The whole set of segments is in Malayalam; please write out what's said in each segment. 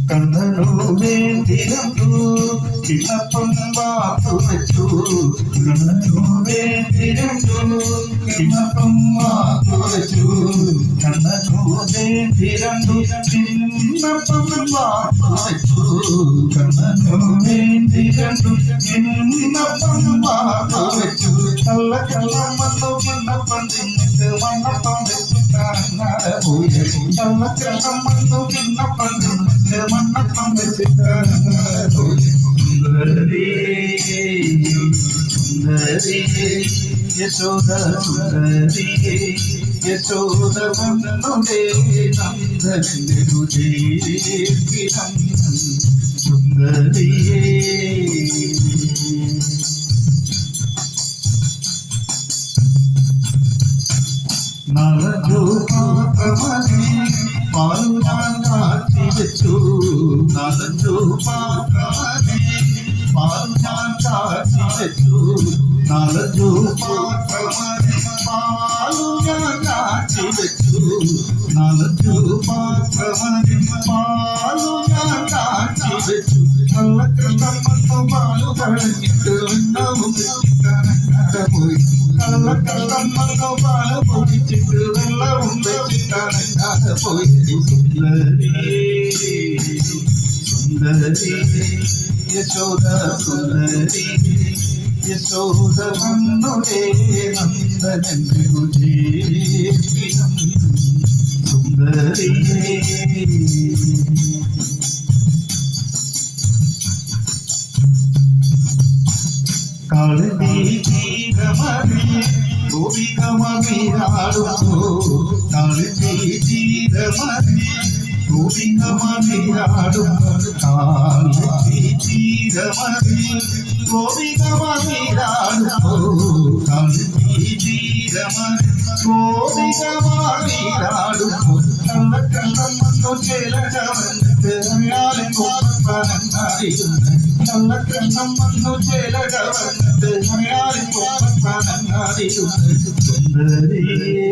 കണ്ണനു വേണ്ടിരണ്ടു കിണപ്പം വാർത്തു വെച്ചു കണ്ണനു വേണ്ടിരണ്ടു കിണപ്പം വാർത്തു വെച്ചു കണ്ണനു വേണ്ടിരണ്ടു കിണപ്പം വാർത്തു വെച്ചു കണ്ണനു വേണ്ടിരണ്ടു കിണപ്പം വാർത്തു വെച്ചു കള്ള കള്ളമല്ലോ കിണപ്പം തിന്നിട്ട് വണ്ണപ്പം വെച്ചു കാണാതെ പോയി കള്ള കള്ളമല്ലോ കിണപ്പം തിന്നിട്ട് വണ്ണപ്പം വെച്ച് കാണാതെ പോയി സുന്ദരി സുന്ദരി യശോദ സുന്ദരി യശോദ വന്നുടേ നന്ദന്റെ രുചിരം സുന്ദരിയേ നളജു പാത്രമതി പാലു ഞാൻ കാട്ടി വെച്ചു നളജു പാത്രമതി പാലു ഞാൻ കാട്ടി വെച്ചു നളജു പാത്രമതി പാലു ഞാൻ കാട്ടി വെച്ചു നളജു പാത്രമതി പാലു ഞാൻ കാട്ടി വെച്ചു കള്ളക്കള്ളമ്മ പാലു കഴിഞ്ഞിട്ട് വെണ്ണവും പോയി കള്ളക്കള്ളമ്മ പാല് പൊടിച്ചിട്ട് വെള്ളവും വെച്ചിട്ടാണ് പോയി സുന്ദരി സുന്ദരി യശോദ സുന്ദരി യശോദ വന്നുടേ നന്ദനന്റെ രുചിരം സുന്ദരിയേ കാളി ജീരമതി ഗോപികമതിരാടുന്നു കാളി ജീരമതി ഗോപികമതിരാടുന്നു കാളി ജീരമതി ഗോപികമതിരാടുന്നു കാളി ജീരമതി ഗോപികമതിരാടുന്നു കള്ളക്കള്ളമ്മ ചേലകവന്നിട്ട് അയാളെ കൊപ്പനങ്ങാടിയുന്നു കള്ളക്കള്ളമ്മ ചേലകവന്നിട്ട് അയാളെ കൊപ്പനങ്ങാടിയുന്നു സുന്ദരിയേ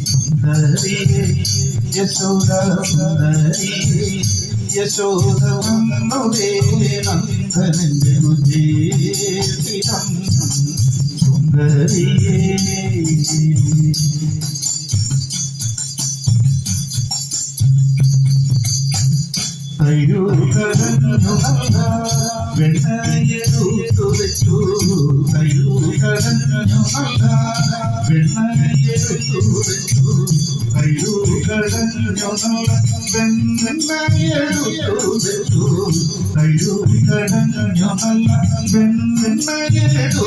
സുന്ദരിയേ യശോദ സുന്ദരിയേ യശോദ വന്നുടേ നന്ദനന്റെ രുചിരം സുന്ദരിയേ കയ്യൂകടഞ്ഞു നല്ല വെണ്ണയെടുത്തു വെച്ചു കയ്യൂകടഞ്ഞു നല്ല വെണ്ണയെടുത്തു വെച്ചു കയ്യൂകടഞ്ഞു നല്ല വെണ്ണയെടുത്തു വെച്ചു കയ്യൂകടഞ്ഞു നല്ല വെണ്ണയെടുത്തു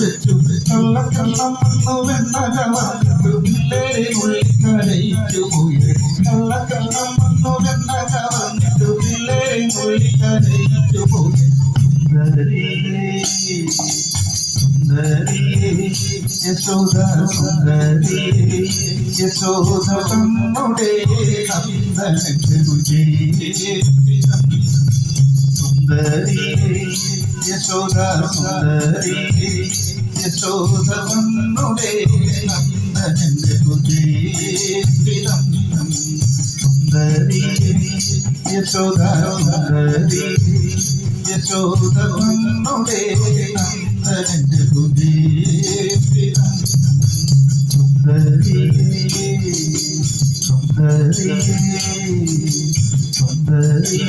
വെച്ചു കള്ളക്കള്ളമന്നു വെണ്ണകവന്നു പിള്ളേരെ ഉള്ളിക്കരയിച്ചു പോയി കള്ളക്കള്ളമന്നു വെണ്ണകവന്നു പിള്ളേരെ ഉള്ളിക്കരയിച്ചു പോയി സുന്ദരിയേ സുന്ദരിയേ യശോദ സുന്ദരിയേ യശോദ വന്നുടേ നന്ദനന്റെ രുചിരം സുന്ദരിയേ യശോദ സുന്ദരിയേ യശോദ വന്നുടേ നന്ദനന്റെ രുചിരം സുന്ദരിയേ യശോദ സുന്ദരിയേ യശോദ വന്നുടേ നന്ദനന്റെ രുചിരം സുന്ദരിയേ സുന്ദരിയേ സുന്ദരിയേ